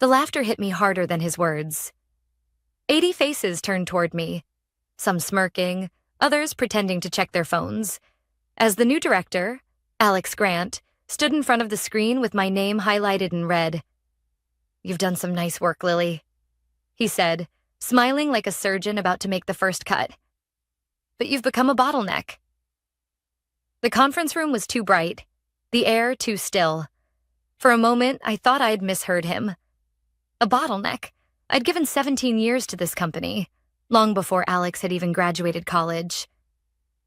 The laughter hit me harder than his words. 80 faces turned toward me, some smirking, others pretending to check their phones, as the new director, Alex Grant, stood in front of the screen with my name highlighted in red. "You've done some nice work, Lily," he said, smiling like a surgeon about to make the first cut. "But you've become a bottleneck." The conference room was too bright, the air too still. For a moment, I thought I'd misheard him. A bottleneck. I'd given 17 years to this company, long before Alex had even graduated college.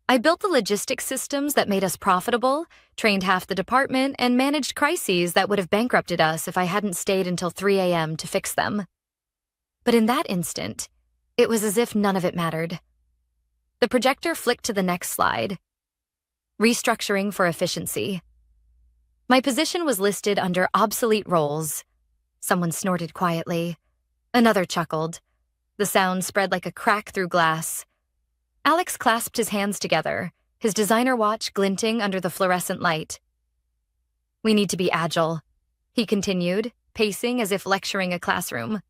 I built the logistics systems that made us profitable, trained half the department, and managed crises that would have bankrupted us if I hadn't stayed until 3 a.m. to fix them. But in that instant, it was as if none of it mattered. The projector flicked to the next slide. Restructuring for efficiency. My position was listed under obsolete roles. Someone snorted quietly. Another chuckled. The sound spread like a crack through glass. Alex clasped his hands together, his designer watch glinting under the fluorescent light. "We need to be agile," he continued, pacing as if lecturing a classroom.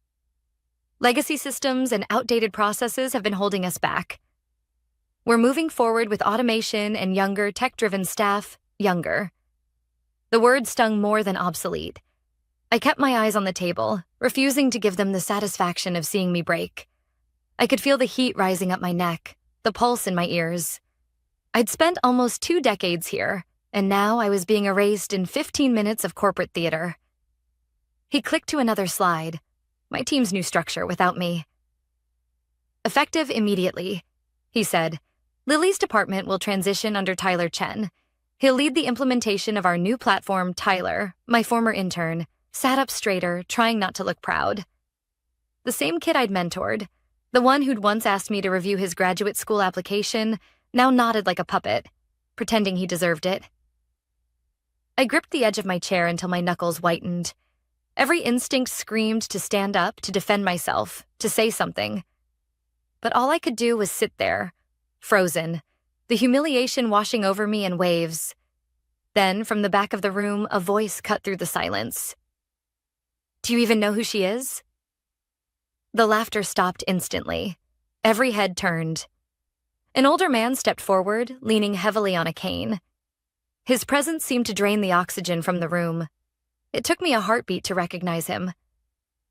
"Legacy systems and outdated processes have been holding us back. We're moving forward with automation and younger, tech-driven staff, younger." The word stung more than obsolete. I kept my eyes on the table, refusing to give them the satisfaction of seeing me break. I could feel the heat rising up my neck, the pulse in my ears. I'd spent almost 2 decades here, and now I was being erased in 15 minutes of corporate theater. He clicked to another slide, my team's new structure without me. "Effective immediately," he said. "Lily's department will transition under Tyler Chen. He'll lead the implementation of our new platform." Tyler, my former intern, sat up straighter, trying not to look proud. The same kid I'd mentored, the one who'd once asked me to review his graduate school application, now nodded like a puppet, pretending he deserved it. I gripped the edge of my chair until my knuckles whitened. Every instinct screamed to stand up, to defend myself, to say something. But all I could do was sit there, frozen, the humiliation washing over me in waves. Then, from the back of the room, a voice cut through the silence. "Do you even know who she is?" The laughter stopped instantly. Every head turned. An older man stepped forward, leaning heavily on a cane. His presence seemed to drain the oxygen from the room. It took me a heartbeat to recognize him.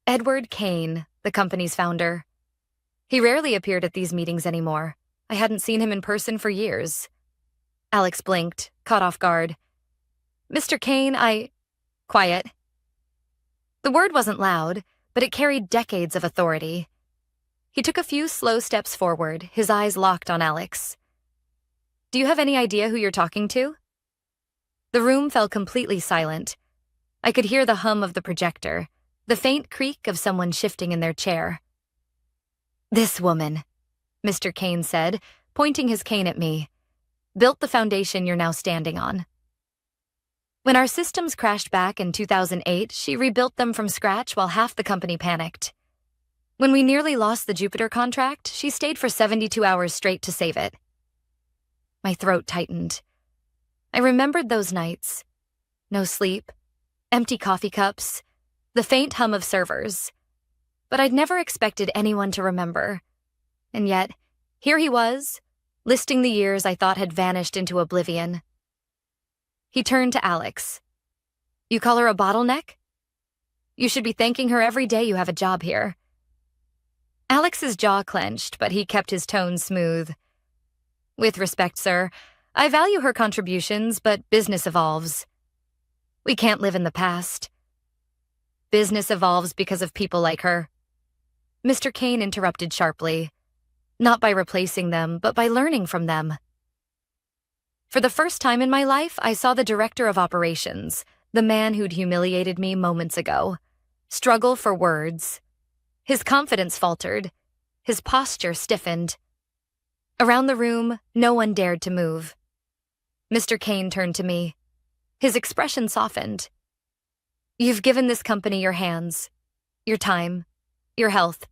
Edward Kane, the company's founder. He rarely appeared at these meetings anymore. I hadn't seen him in person for years. Alex blinked, caught off guard. "Mr. Kane, Quiet." The word wasn't loud, but it carried decades of authority. He took a few slow steps forward, his eyes locked on Alex. "Do you have any idea who you're talking to?" The room fell completely silent. I could hear the hum of the projector, the faint creak of someone shifting in their chair. "This woman," Mr. Kane said, pointing his cane at me, "built the foundation you're now standing on. When our systems crashed back in 2008, she rebuilt them from scratch while half the company panicked. When we nearly lost the Jupiter contract, she stayed for 72 hours straight to save it." My throat tightened. I remembered those nights. No sleep, empty coffee cups, the faint hum of servers. But I'd never expected anyone to remember. And yet, here he was, listing the years I thought had vanished into oblivion. He turned to Alex. "You call her a bottleneck? You should be thanking her every day you have a job here." Alex's jaw clenched, but he kept his tone smooth. "With respect, sir, I value her contributions, but business evolves. We can't live in the past. Business evolves because of people like her." Mr. Kane interrupted sharply, not by replacing them, but by learning from them. For the first time in my life, I saw the director of operations, the man who'd humiliated me moments ago, struggle for words. His confidence faltered. His posture stiffened. Around the room, no one dared to move. Mr. Kane turned to me. His expression softened. "You've given this company your hands, your time, your health."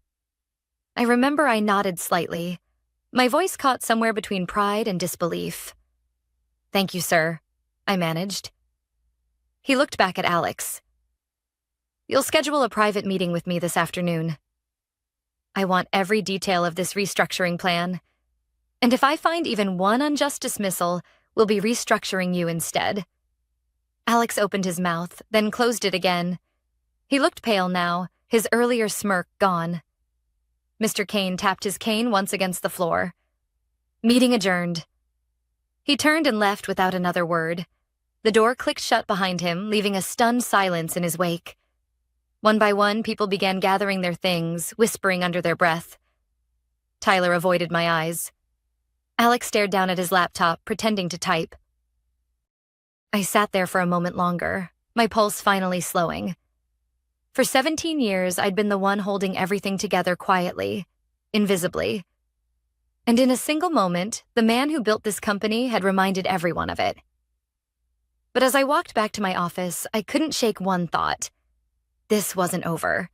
I remember I nodded slightly. My voice caught somewhere between pride and disbelief. "Thank you, sir," I managed. He looked back at Alex. You'll schedule a private meeting with me this afternoon. I want every detail of this restructuring plan. And if I find even one unjust dismissal, we'll be restructuring you instead." Alex opened his mouth, then closed it again. He looked pale now, his earlier smirk gone. Mr. Kane tapped his cane once against the floor. "Meeting adjourned." He turned and left without another word. The door clicked shut behind him, leaving a stunned silence in his wake. One by one, people began gathering their things, whispering under their breath. Tyler avoided my eyes. Alex stared down at his laptop, pretending to type. I sat there for a moment longer, my pulse finally slowing. For 17 years, I'd been the one holding everything together quietly, invisibly. And in a single moment, the man who built this company had reminded everyone of it. But as I walked back to my office, I couldn't shake one thought. This wasn't over.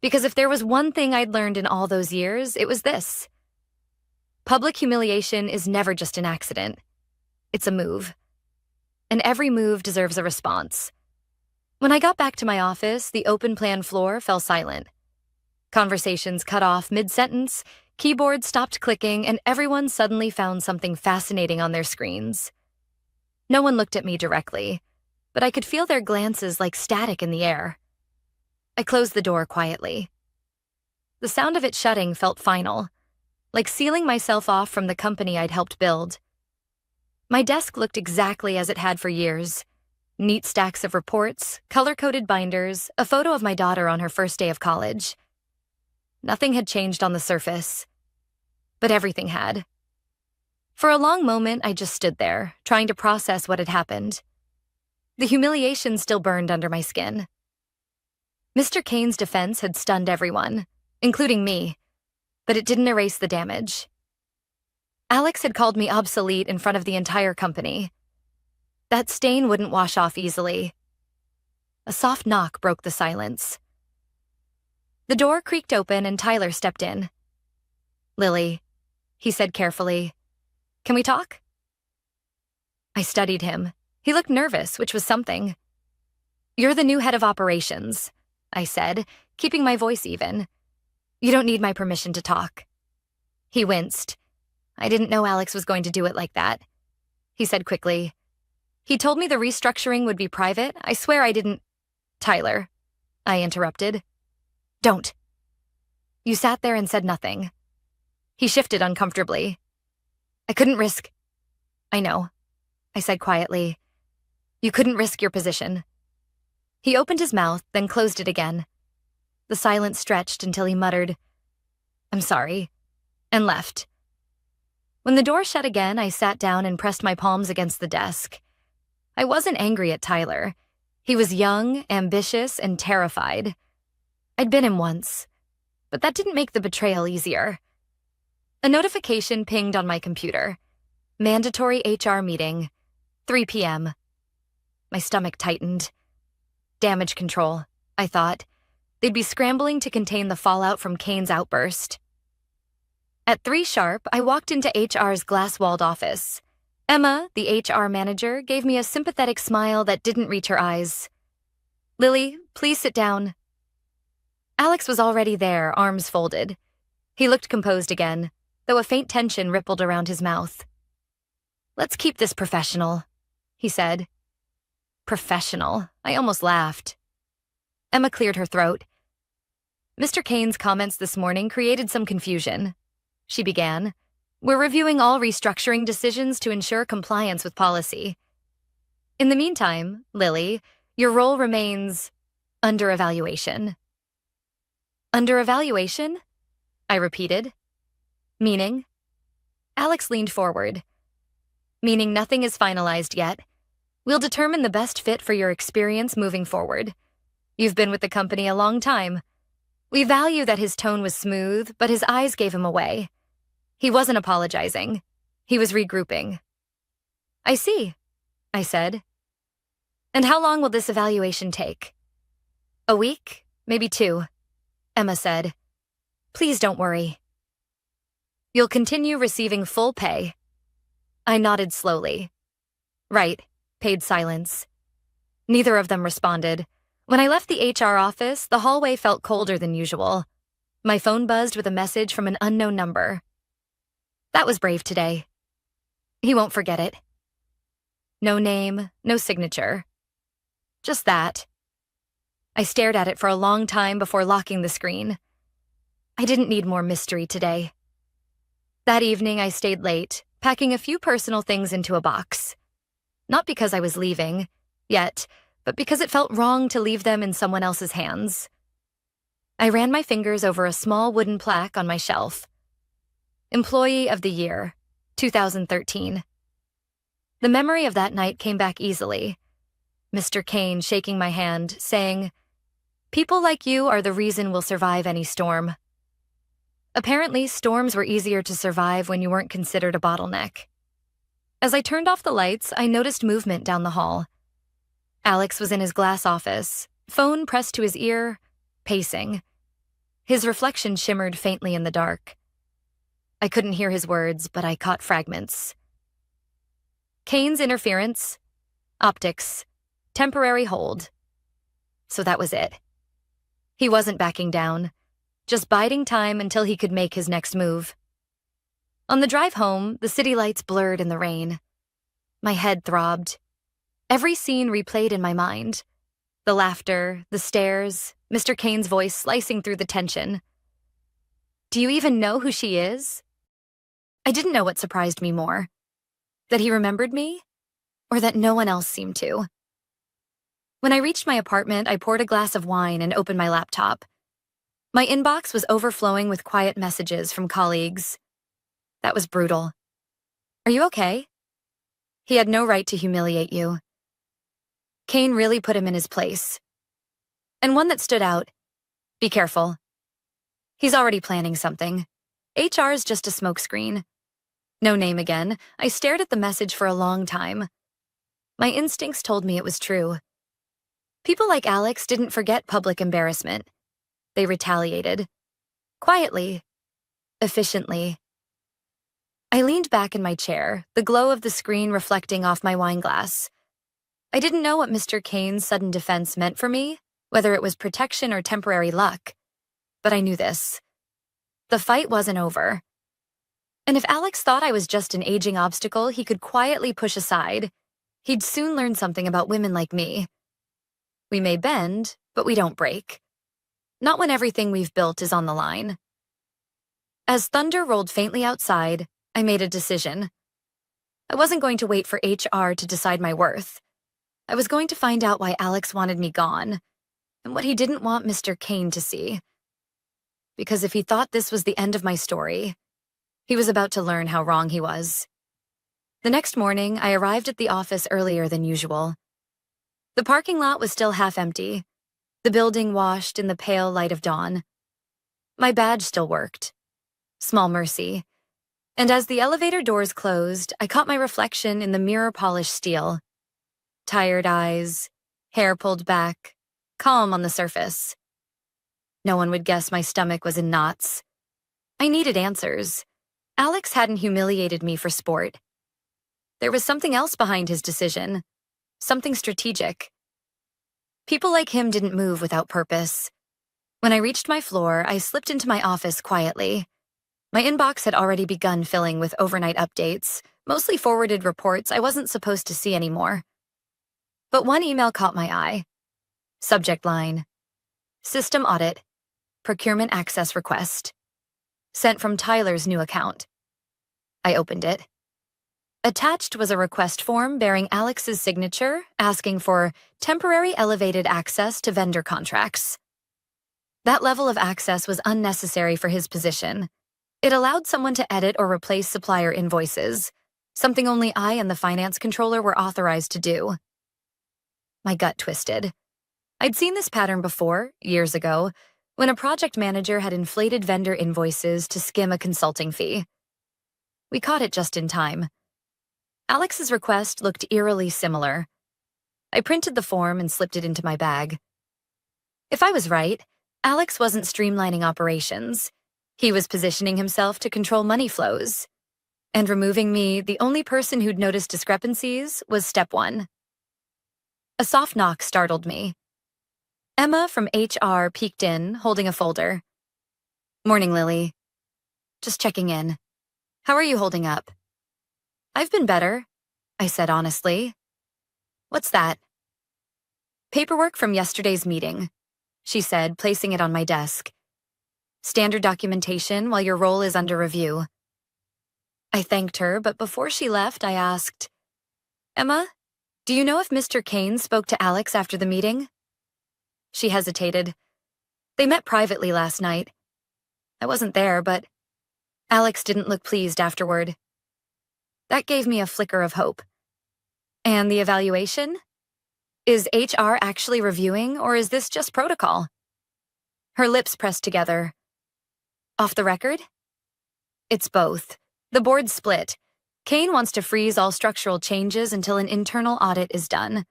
Because if there was one thing I'd learned in all those years, it was this. Public humiliation is never just an accident. It's a move. And every move deserves a response. When I got back to my office, the open plan floor fell silent. Conversations cut off mid-sentence, keyboards stopped clicking, and everyone suddenly found something fascinating on their screens. No one looked at me directly, but I could feel their glances like static in the air. I closed the door quietly. The sound of it shutting felt final, like sealing myself off from the company I'd helped build. My desk looked exactly as it had for years. Neat stacks of reports, color-coded binders, a photo of my daughter on her first day of college. Nothing had changed on the surface, but everything had. For a long moment, I just stood there, trying to process what had happened. The humiliation still burned under my skin. Mr. Kane's defense had stunned everyone, including me, but it didn't erase the damage. Alex had called me obsolete in front of the entire company. That stain wouldn't wash off easily. A soft knock broke the silence. The door creaked open and Tyler stepped in. "Lily," he said carefully, "can we talk?" I studied him. He looked nervous, which was something. "You're the new head of operations," I said, keeping my voice even. "You don't need my permission to talk." He winced. "I didn't know Alex was going to do it like that," he said quickly. "He told me the restructuring would be private. I swear I didn't—" "Tyler," I interrupted. "Don't." "You sat there and said nothing." He shifted uncomfortably. "I couldn't risk—" "I know," I said quietly. "You couldn't risk your position." He opened his mouth, then closed it again. The silence stretched until he muttered, "I'm sorry," and left. When the door shut again, I sat down and pressed my palms against the desk. I wasn't angry at Tyler. He was young, ambitious, and terrified. I'd been him once, but that didn't make the betrayal easier. A notification pinged on my computer. Mandatory HR meeting, 3 p.m. My stomach tightened. Damage control, I thought. They'd be scrambling to contain the fallout from Kane's outburst. At 3 sharp, I walked into HR's glass-walled office. Emma, the HR manager, gave me a sympathetic smile that didn't reach her eyes. "Lily, please sit down." Alex was already there, arms folded. He looked composed again, though a faint tension rippled around his mouth. "Let's keep this professional," he said. Professional. I almost laughed. Emma cleared her throat. "Mr. Kane's comments this morning created some confusion," she began. "We're reviewing all restructuring decisions to ensure compliance with policy. In the meantime, Lily, your role remains under evaluation." "Under evaluation?" I repeated. "Meaning?" Alex leaned forward. "Meaning nothing is finalized yet. We'll determine the best fit for your experience moving forward. You've been with the company a long time. We value that his tone was smooth, but his eyes gave him away. He wasn't apologizing. He was regrouping." "I see," I said. "And how long will this evaluation take?" "A week, maybe 2, Emma said. "Please don't worry." "You'll continue receiving full pay." I nodded slowly. "Right," paid silence. Neither of them responded. When I left the HR office, the hallway felt colder than usual. My phone buzzed with a message from an unknown number. That was brave today. He won't forget it. No name, no signature. Just that. I stared at it for a long time before locking the screen. I didn't need more mystery today. That evening, I stayed late, packing a few personal things into a box. Not because I was leaving, yet, but because it felt wrong to leave them in someone else's hands. I ran my fingers over a small wooden plaque on my shelf. Employee of the Year, 2013. The memory of that night came back easily. Mr. Kane shaking my hand, saying, "People like you are the reason we'll survive any storm." Apparently, storms were easier to survive when you weren't considered a bottleneck. As I turned off the lights, I noticed movement down the hall. Alex was in his glass office, phone pressed to his ear, pacing. His reflection shimmered faintly in the dark. I couldn't hear his words, but I caught fragments. Kane's interference, optics, temporary hold. So that was it. He wasn't backing down, just biding time until he could make his next move. On the drive home, the city lights blurred in the rain. My head throbbed. Every scene replayed in my mind. The laughter, the stares, Mr. Kane's voice slicing through the tension. "Do you even know who she is?" I didn't know what surprised me more. That he remembered me, or that no one else seemed to. When I reached my apartment, I poured a glass of wine and opened my laptop. My inbox was overflowing with quiet messages from colleagues. That was brutal. "Are you okay? He had no right to humiliate you." Kane really put him in his place. And one that stood out: "Be careful. He's already planning something. HR's just a smokescreen." No name again. I stared at the message for a long time. My instincts told me it was true. People like Alex didn't forget public embarrassment. They retaliated. Quietly. Efficiently. I leaned back in my chair, the glow of the screen reflecting off my wine glass. I didn't know what Mr. Kane's sudden defense meant for me, whether it was protection or temporary luck. But I knew this. The fight wasn't over. And if Alex thought I was just an aging obstacle he could quietly push aside, he'd soon learn something about women like me. We may bend, but we don't break. Not when everything we've built is on the line. As thunder rolled faintly outside, I made a decision. I wasn't going to wait for HR to decide my worth. I was going to find out why Alex wanted me gone, and what he didn't want Mr. Kane to see. Because if he thought this was the end of my story, he was about to learn how wrong he was. The next morning, I arrived at the office earlier than usual. The parking lot was still half empty, the building washed in the pale light of dawn. My badge still worked. Small mercy. And as the elevator doors closed, I caught my reflection in the mirror-polished steel. Tired eyes, hair pulled back, calm on the surface. No one would guess my stomach was in knots. I needed answers. Alex hadn't humiliated me for sport. There was something else behind his decision, something strategic. People like him didn't move without purpose. When I reached my floor, I slipped into my office quietly. My inbox had already begun filling with overnight updates, mostly forwarded reports I wasn't supposed to see anymore. But one email caught my eye. Subject line: System Audit, Procurement Access Request. Sent from Tyler's new account. I opened it. Attached was a request form bearing Alex's signature, asking for temporary elevated access to vendor contracts. That level of access was unnecessary for his position. It allowed someone to edit or replace supplier invoices, something only I and the finance controller were authorized to do. My gut twisted. I'd seen this pattern before, years ago, when a project manager had inflated vendor invoices to skim a consulting fee. We caught it just in time. Alex's request looked eerily similar. I printed the form and slipped it into my bag. If I was right, Alex wasn't streamlining operations. He was positioning himself to control money flows. And removing me, the only person who'd noticed discrepancies, was step one. A soft knock startled me. Emma from HR peeked in, holding a folder. "Morning, Lily. Just checking in. How are you holding up?" "I've been better," I said honestly. "What's that?" "Paperwork from yesterday's meeting," she said, placing it on my desk. "Standard documentation while your role is under review." I thanked her, but before she left, I asked, "Emma, do you know if Mr. Kane spoke to Alex after the meeting?" She hesitated. "They met privately last night. I wasn't there, but Alex didn't look pleased afterward." That gave me a flicker of hope. "And the evaluation? Is HR actually reviewing, or is this just protocol?" Her lips pressed together. "Off the record?" "It's both. The board's split. Kane wants to freeze all structural changes until an internal audit is done.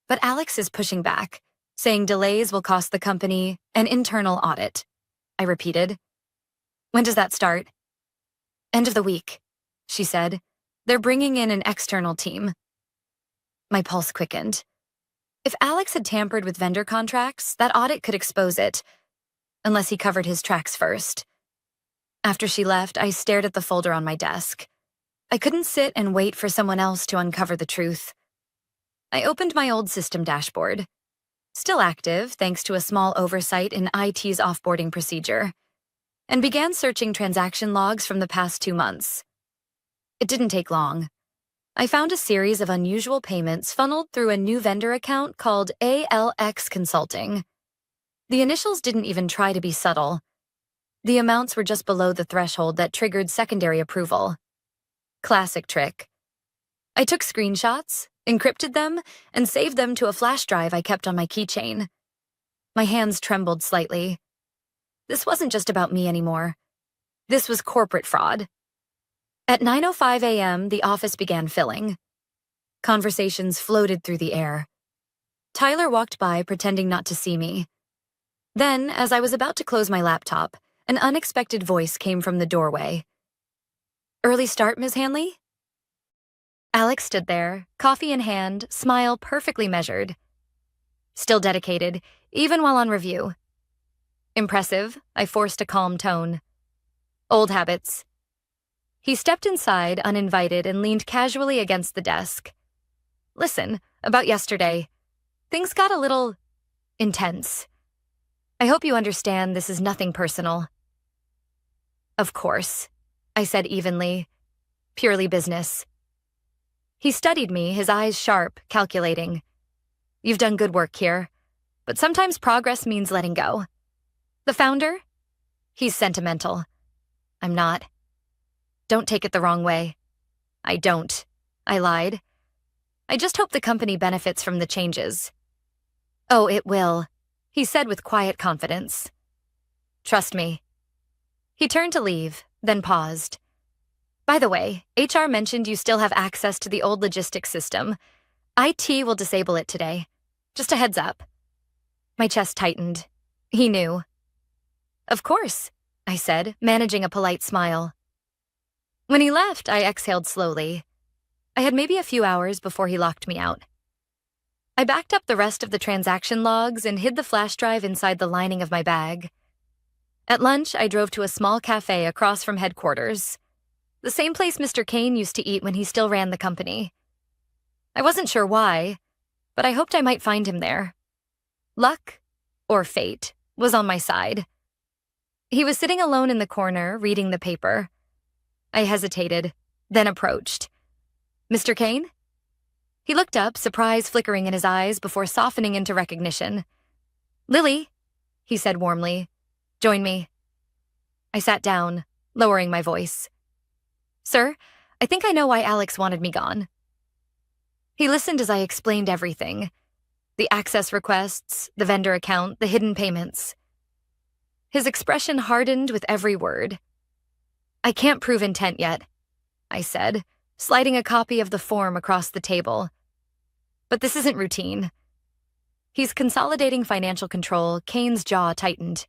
But Alex is pushing back, saying delays will cost the company an internal audit." I repeated. "When does that start?" "End of the week," she said. "They're bringing in an external team." My pulse quickened. If Alex had tampered with vendor contracts, that audit could expose it, unless he covered his tracks first. After she left, I stared at the folder on my desk. I couldn't sit and wait for someone else to uncover the truth. I opened my old system dashboard. Still active, thanks to a small oversight in IT's offboarding procedure, and began searching transaction logs from the past 2 months. It didn't take long. I found a series of unusual payments funneled through a new vendor account called ALX Consulting. The initials didn't even try to be subtle. The amounts were just below the threshold that triggered secondary approval. Classic trick. I took screenshots, encrypted them, and saved them to a flash drive I kept on my keychain. My hands trembled slightly. This wasn't just about me anymore. This was corporate fraud. At 9:05 a.m., the office began filling. Conversations floated through the air. Tyler walked by, pretending not to see me. Then, as I was about to close my laptop, an unexpected voice came from the doorway. "Early start, Ms. Hanley?" Alex stood there, coffee in hand, smile perfectly measured. "Still dedicated, even while on review." "Impressive," I forced a calm tone. "Old habits." He stepped inside, uninvited, and leaned casually against the desk. "Listen, about yesterday. Things got a little intense. I hope you understand this is nothing personal." "Of course," I said evenly. "Purely business." He studied me, his eyes sharp, calculating. "You've done good work here, but sometimes progress means letting go." "The founder? He's sentimental." "I'm not." "Don't take it the wrong way." "I don't," I lied. "I just hope the company benefits from the changes." "Oh, it will," he said with quiet confidence. "Trust me." He turned to leave, then paused. "By the way, HR mentioned you still have access to the old logistics system. IT will disable it today. Just a heads up." My chest tightened. He knew. "Of course," I said, managing a polite smile. When he left, I exhaled slowly. I had maybe a few hours before he locked me out. I backed up the rest of the transaction logs and hid the flash drive inside the lining of my bag. At lunch, I drove to a small cafe across from headquarters, the same place Mr. Kane used to eat when he still ran the company. I wasn't sure why, but I hoped I might find him there. Luck, or fate, was on my side. He was sitting alone in the corner, reading the paper. I hesitated, then approached. "Mr. Kane?" He looked up, surprise flickering in his eyes before softening into recognition. "Lily," he said warmly. "Join me." I sat down, lowering my voice. "Sir, I think I know why Alex wanted me gone." He listened as I explained everything. The access requests, the vendor account, the hidden payments. His expression hardened with every word. "I can't prove intent yet," I said, sliding a copy of the form across the table. "But this isn't routine." He's consolidating financial control. Kane's jaw tightened.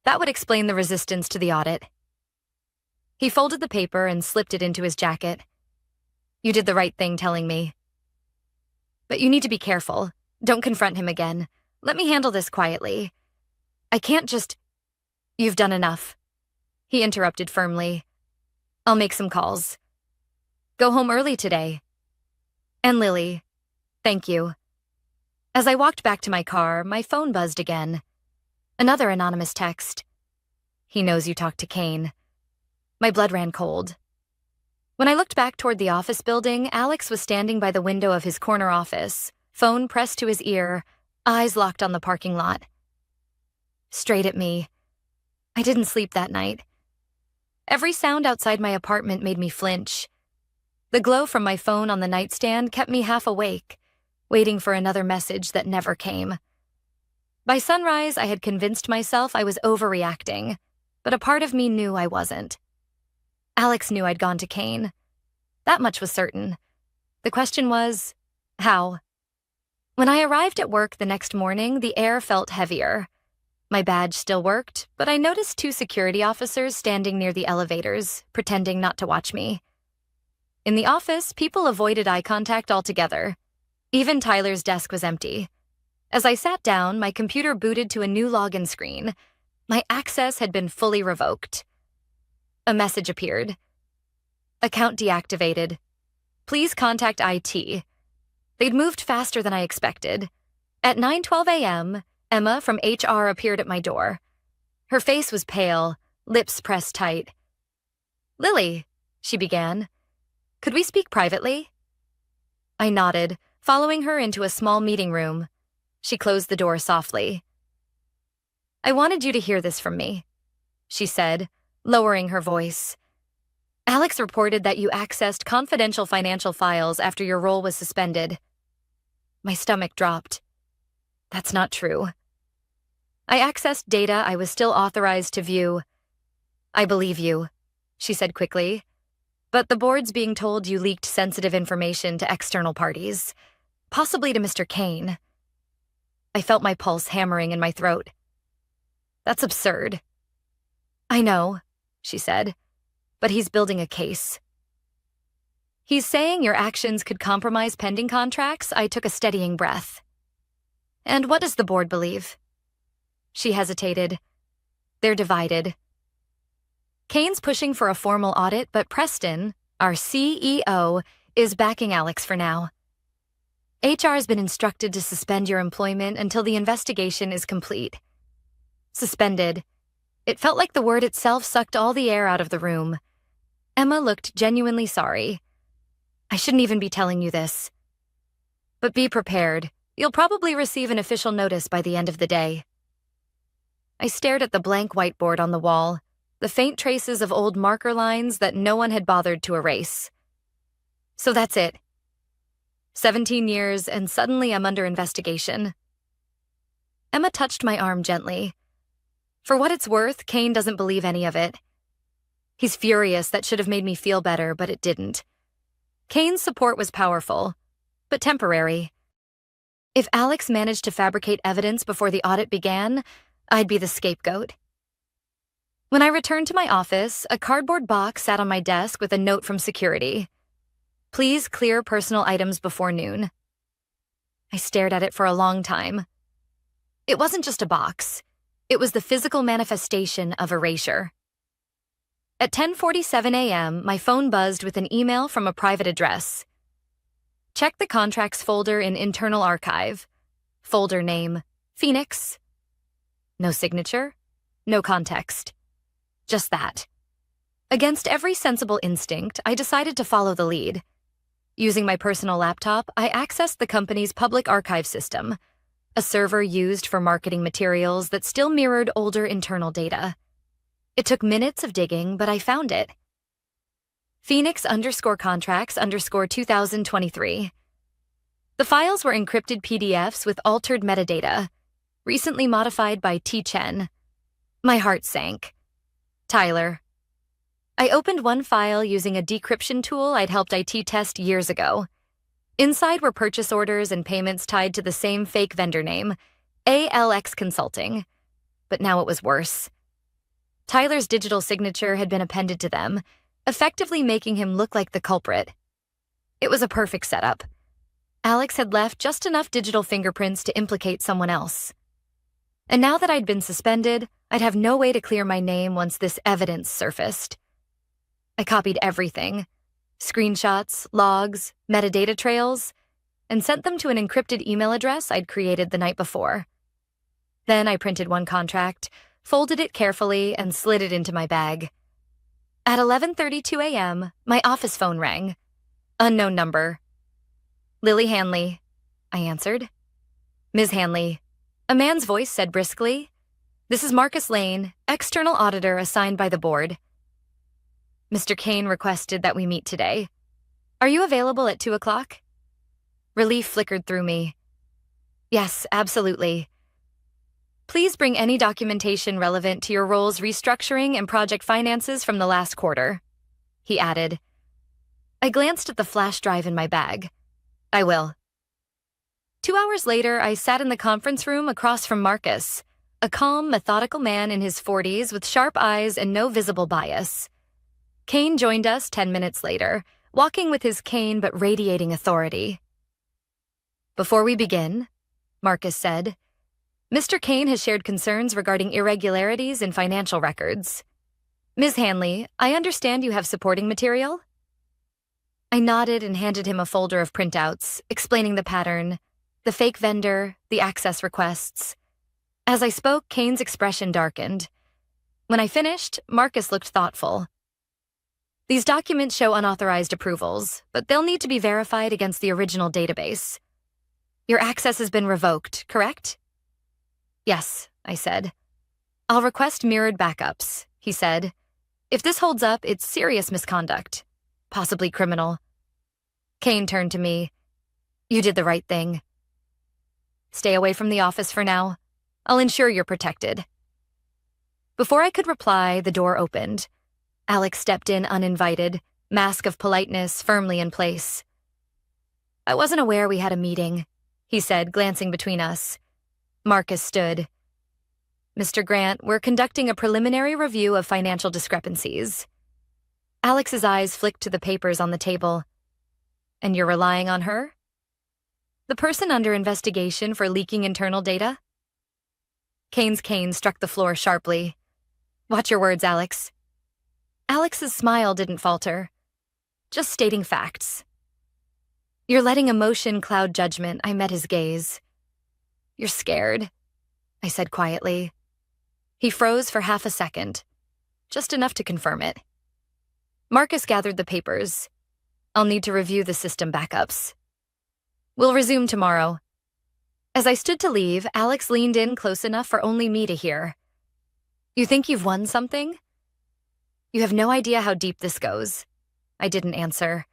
That would explain the resistance to the audit. He folded the paper and slipped it into his jacket. "You did the right thing telling me. But you need to be careful. Don't confront him again. let me handle this quietly. I can't just... You've done enough. He interrupted firmly. I'll make some calls. Go home early today. And Lily, thank you. As I walked back to my car, my phone buzzed again. Another anonymous text. He knows you talked to Kane. My blood ran cold. When I looked back toward the office building, Alex was standing by the window of his corner office, phone pressed to his ear, eyes locked on the parking lot. Straight at me. I didn't sleep that night. Every sound outside my apartment made me flinch. The glow from my phone on the nightstand kept me half awake, waiting for another message that never came. By sunrise, I had convinced myself I was overreacting, but a part of me knew I wasn't. Alex knew I'd gone to Kane. That much was certain. The question was, how? When I arrived at work the next morning, the air felt heavier. My badge still worked, but I noticed 2 security officers standing near the elevators, pretending not to watch me. In the office, people avoided eye contact altogether. Even Tyler's desk was empty. As I sat down, my computer booted to a new login screen. My access had been fully revoked. A message appeared. Account deactivated. Please contact IT. They'd moved faster than I expected. At 9:12 a.m., Emma from HR appeared at my door. Her face was pale, lips pressed tight. Lily, she began. Could we speak privately? I nodded, following her into a small meeting room. She closed the door softly. I wanted you to hear this from me, she said, lowering her voice. Alex reported that you accessed confidential financial files after your role was suspended. My stomach dropped. That's not true. I accessed data I was still authorized to view. I believe you, she said quickly. But the board's being told you leaked sensitive information to external parties, possibly to Mr. Kane. I felt my pulse hammering in my throat. That's absurd. I know, she said, but he's building a case. He's saying your actions could compromise pending contracts. I took a steadying breath. And what does the board believe? She hesitated. They're divided. Kane's pushing for a formal audit, but Preston, our CEO, is backing Alex for now. HR has been instructed to suspend your employment until the investigation is complete. Suspended. It felt like the word itself sucked all the air out of the room. Emma looked genuinely sorry. I shouldn't even be telling you this. But be prepared. You'll probably receive an official notice by the end of the day. I stared at the blank whiteboard on the wall, the faint traces of old marker lines that no one had bothered to erase. So that's it. 17 years, and suddenly I'm under investigation. Emma touched my arm gently. For what it's worth, Kane doesn't believe any of it. He's furious. That should have made me feel better, but it didn't. Kane's support was powerful, but temporary. If Alex managed to fabricate evidence before the audit began, I'd be the scapegoat. When I returned to my office, a cardboard box sat on my desk with a note from security. Please clear personal items before noon. I stared at it for a long time. It wasn't just a box. It was the physical manifestation of erasure. At 10:47 a.m., my phone buzzed with an email from a private address. Check the contracts folder in internal archive. Folder name, Phoenix. No signature, no context. Just that. Against every sensible instinct, I decided to follow the lead. Using my personal laptop, I accessed the company's public archive system, a server used for marketing materials that still mirrored older internal data. It took minutes of digging, but I found it. Phoenix_contracts_2023. The files were encrypted PDFs with altered metadata, recently modified by T. Chen. My heart sank. Tyler. I opened one file using a decryption tool I'd helped IT test years ago. Inside were purchase orders and payments tied to the same fake vendor name, ALX Consulting. But now it was worse. Tyler's digital signature had been appended to them, effectively making him look like the culprit. It was a perfect setup. Alex had left just enough digital fingerprints to implicate someone else. And now that I'd been suspended, I'd have no way to clear my name once this evidence surfaced. I copied everything: screenshots, logs, metadata trails, and sent them to an encrypted email address I'd created the night before. Then I printed one contract, folded it carefully, and slid it into my bag. At 11:32 a.m., my office phone rang. Unknown number. "Lily Hanley," I answered. "Ms. Hanley," a man's voice said briskly. "This is Marcus Lane, external auditor assigned by the board. Mr. Kane requested that we meet today. Are you available at 2 o'clock? Relief flickered through me. "Yes, absolutely. Please bring any documentation relevant to your role's restructuring and project finances from the last quarter," he added. I glanced at the flash drive in my bag. "I will." 2 hours later, I sat in the conference room across from Marcus, a calm, methodical man in his 40s with sharp eyes and no visible bias. Kane joined us 10 minutes later, walking with his cane but radiating authority. "Before we begin," Marcus said, "Mr. Kane has shared concerns regarding irregularities in financial records. Ms. Hanley, I understand you have supporting material?" I nodded and handed him a folder of printouts, explaining the pattern, the fake vendor, the access requests. As I spoke, Kane's expression darkened. When I finished, Marcus looked thoughtful. "These documents show unauthorized approvals, but they'll need to be verified against the original database. Your access has been revoked, correct?" "Yes," I said. "I'll request mirrored backups," he said. "If this holds up, it's serious misconduct, possibly criminal." Kane turned to me. "You did the right thing. Stay away from the office for now. I'll ensure you're protected." Before I could reply, the door opened. Alex stepped in uninvited, mask of politeness firmly in place. "I wasn't aware we had a meeting," he said, glancing between us. Marcus stood. "Mr. Grant, we're conducting a preliminary review of financial discrepancies." Alex's eyes flicked to the papers on the table. "And you're relying on her? The person under investigation for leaking internal data?" Kane's cane struck the floor sharply. "Watch your words, Alex." Alex's smile didn't falter. "Just stating facts." "You're letting emotion cloud judgment," I met his gaze. "You're scared," I said quietly. He froze for half a second, just enough to confirm it. Marcus gathered the papers. "I'll need to review the system backups. We'll resume tomorrow." As I stood to leave, Alex leaned in close enough for only me to hear. "You think you've won something?" "You have no idea how deep this goes." I didn't answer.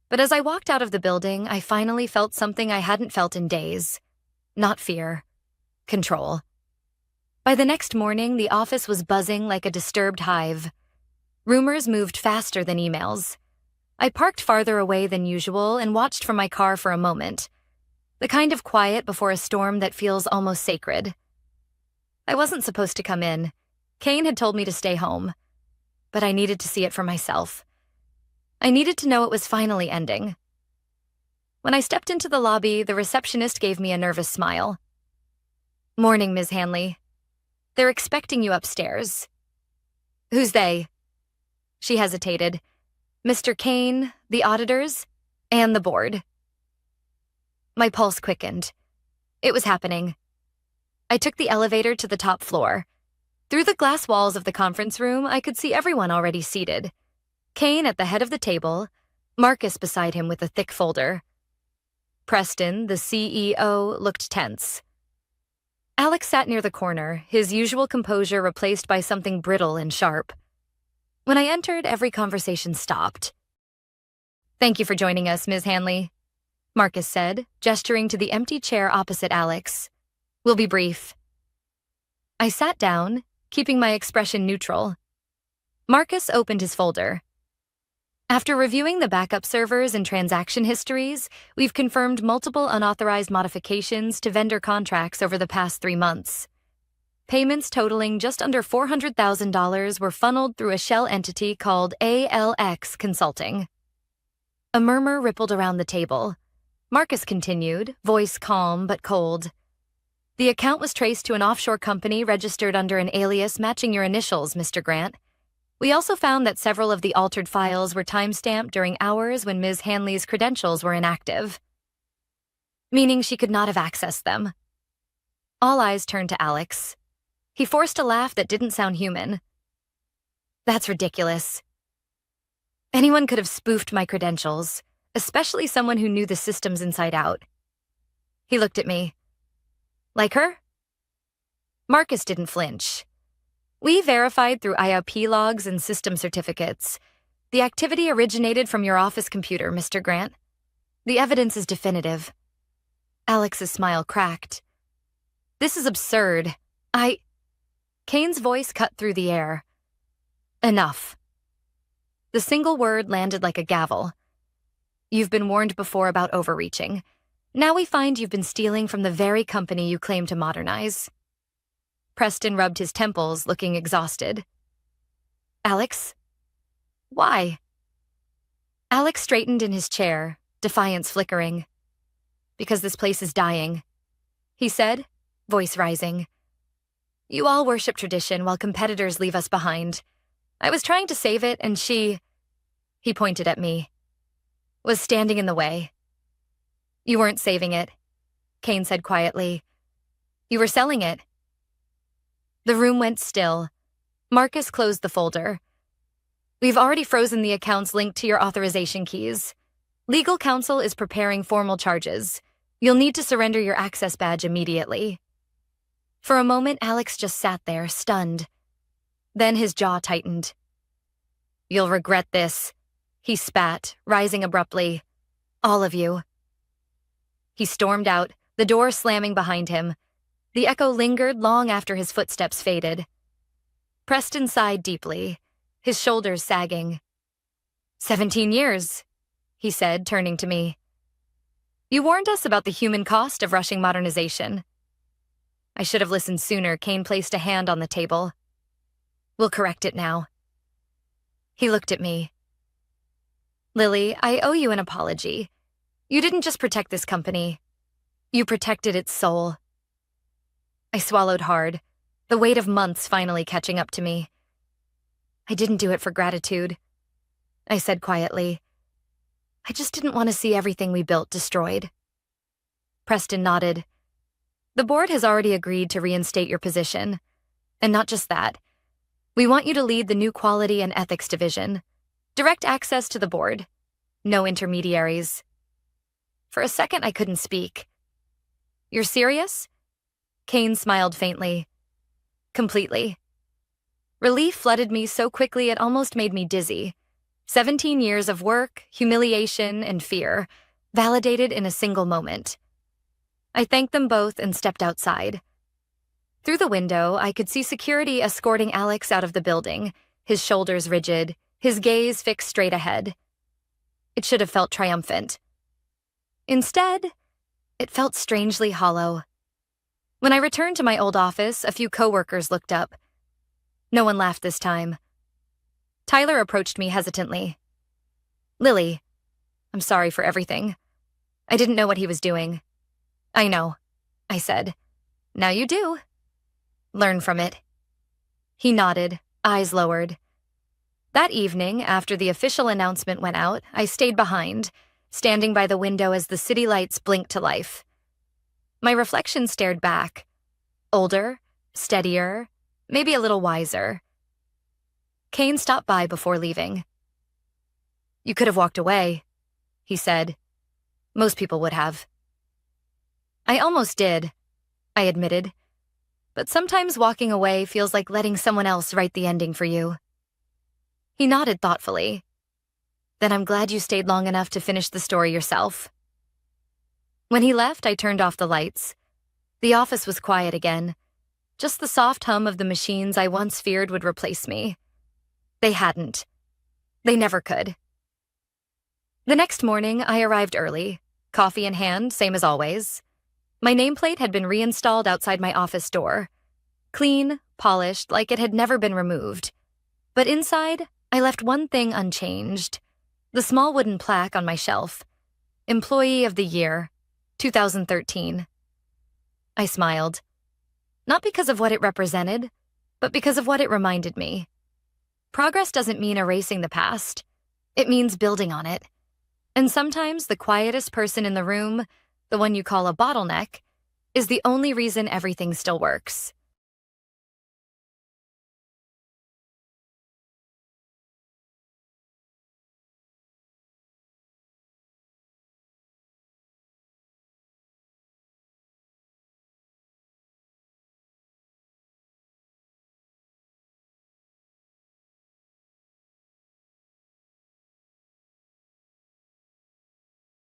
But as I walked out of the building, I finally felt something I hadn't felt in days. Not fear. Control. By the next morning, the office was buzzing like a disturbed hive. Rumors moved faster than emails. I parked farther away than usual and watched from my car for a moment. The kind of quiet before a storm that feels almost sacred. I wasn't supposed to come in. Kane had told me to stay home. But I needed to see it for myself. I needed to know it was finally ending. When I stepped into the lobby, the receptionist gave me a nervous smile. "Morning, Ms. Hanley. They're expecting you upstairs." "Who's they?" She hesitated. "Mr. Kane, the auditors, and the board." My pulse quickened. It was happening. I took the elevator to the top floor. Through the glass walls of the conference room, I could see everyone already seated. Kane at the head of the table, Marcus beside him with a thick folder. Preston, the CEO, looked tense. Alex sat near the corner, his usual composure replaced by something brittle and sharp. When I entered, every conversation stopped. "Thank you for joining us, Ms. Hanley," Marcus said, gesturing to the empty chair opposite Alex. "We'll be brief." I sat down, keeping my expression neutral. Marcus opened his folder. "After reviewing the backup servers and transaction histories, we've confirmed multiple unauthorized modifications to vendor contracts over the past 3 months. Payments totaling just under $400,000 were funneled through a shell entity called ALX Consulting." A murmur rippled around the table. Marcus continued, voice calm but cold. The account was traced to an offshore company registered under an alias matching your initials, Mr. Grant. We also found that several of the altered files were timestamped during hours when Ms. Hanley's credentials were inactive, meaning she could not have accessed them. All eyes turned to Alex. He forced a laugh that didn't sound human. That's ridiculous. Anyone could have spoofed my credentials, especially someone who knew the systems inside out. He looked at me. Like her? Marcus didn't flinch. We verified through IOP logs and system certificates. The activity originated from your office computer, Mr. Grant. The evidence is definitive. Alex's smile cracked. This is absurd. Kane's voice cut through the air. Enough. The single word landed like a gavel. You've been warned before about overreaching. Now we find you've been stealing from the very company you claim to modernize. Preston rubbed his temples, looking exhausted. Alex? Why? Alex straightened in his chair, defiance flickering. Because this place is dying, he said, voice rising. You all worship tradition while competitors leave us behind. I was trying to save it, and he pointed at me, was standing in the way. You weren't saving it, Kane said quietly. You were selling it. The room went still. Marcus closed the folder. We've already frozen the accounts linked to your authorization keys. Legal counsel is preparing formal charges. You'll need to surrender your access badge immediately. For a moment, Alex just sat there, stunned. Then his jaw tightened. You'll regret this, he spat, rising abruptly. All of you. He stormed out, the door slamming behind him. The echo lingered long after his footsteps faded. Preston sighed deeply, his shoulders sagging. 17 years, he said, turning to me. You warned us about the human cost of rushing modernization. I should have listened sooner. Kane placed a hand on the table. We'll correct it now. He looked at me. Lily, I owe you an apology. You didn't just protect this company. You protected its soul. I swallowed hard, the weight of months finally catching up to me. I didn't do it for gratitude, I said quietly. I just didn't want to see everything we built destroyed. Preston nodded. The board has already agreed to reinstate your position. And not just that. We want you to lead the new quality and ethics division. Direct access to the board. No intermediaries. For a second, I couldn't speak. You're serious? Kane smiled faintly. Completely. Relief flooded me so quickly it almost made me dizzy. 17 years of work, humiliation, and fear, validated in a single moment. I thanked them both and stepped outside. Through the window, I could see security escorting Alex out of the building, his shoulders rigid, his gaze fixed straight ahead. It should have felt triumphant. Instead, it felt strangely hollow. When I returned to my old office, a few coworkers looked up. No one laughed this time. Tyler approached me hesitantly. Lily, I'm sorry for everything. I didn't know what he was doing. I know, I said. Now you do. Learn from it. He nodded, eyes lowered. That evening, after the official announcement went out, I stayed behind, standing by the window as the city lights blinked to life. My reflection stared back. Older, steadier, maybe a little wiser. Kane stopped by before leaving. You could have walked away, he said. Most people would have. I almost did, I admitted. But sometimes walking away feels like letting someone else write the ending for you. He nodded thoughtfully. Then I'm glad you stayed long enough to finish the story yourself. When he left, I turned off the lights. The office was quiet again. Just the soft hum of the machines I once feared would replace me. They hadn't. They never could. The next morning, I arrived early, coffee in hand, same as always. My nameplate had been reinstalled outside my office door. Clean, polished, like it had never been removed. But inside, I left one thing unchanged. The small wooden plaque on my shelf. Employee of the Year, 2013. I smiled. Not because of what it represented, but because of what it reminded me. Progress doesn't mean erasing the past. It means building on it. And sometimes the quietest person in the room, the one you call a bottleneck, is the only reason everything still works.